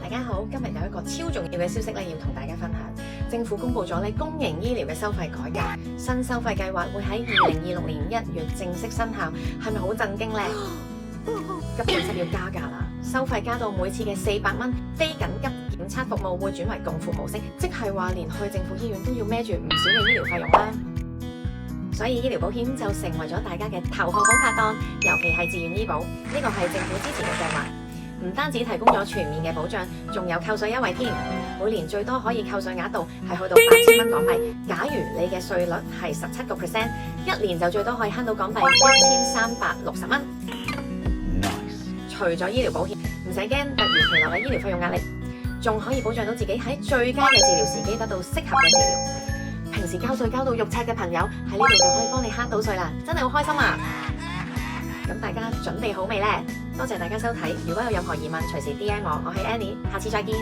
大家好，今日有一個超重要嘅消息咧，要同大家分享。政府公布咗咧公營醫療嘅收費改革，新收費計劃會喺2026年1月正式生效，係咪好震驚呢？急症室要加價啦，收費加到每次嘅400蚊，非緊急檢測服務會轉為共付模式，即係話連去政府醫院都要孭住唔少嘅醫療費用啦。所以醫療保險就成為咗大家嘅頭號好拍檔，尤其係自願醫保，呢個係政府支持嘅計劃。唔單止提供咗全面嘅保障，仲有扣稅優惠添。每年最多可以扣稅額度係去到8000蚊港幣。假如你嘅稅率係17%，一年就最多可以慳到港幣1360蚊。除咗醫療保險，唔使驚突如其來嘅醫療費用壓力，仲可以保障到自己喺最佳嘅治療時機得到適合嘅治療。平時交稅交到肉赤嘅朋友喺呢度就可以幫你慳到稅啦，真係好開心啊！咁大家準備好未呢？多謝大家收睇，如果有任何疑問，隨時 DM 我係 Annie，下次再見。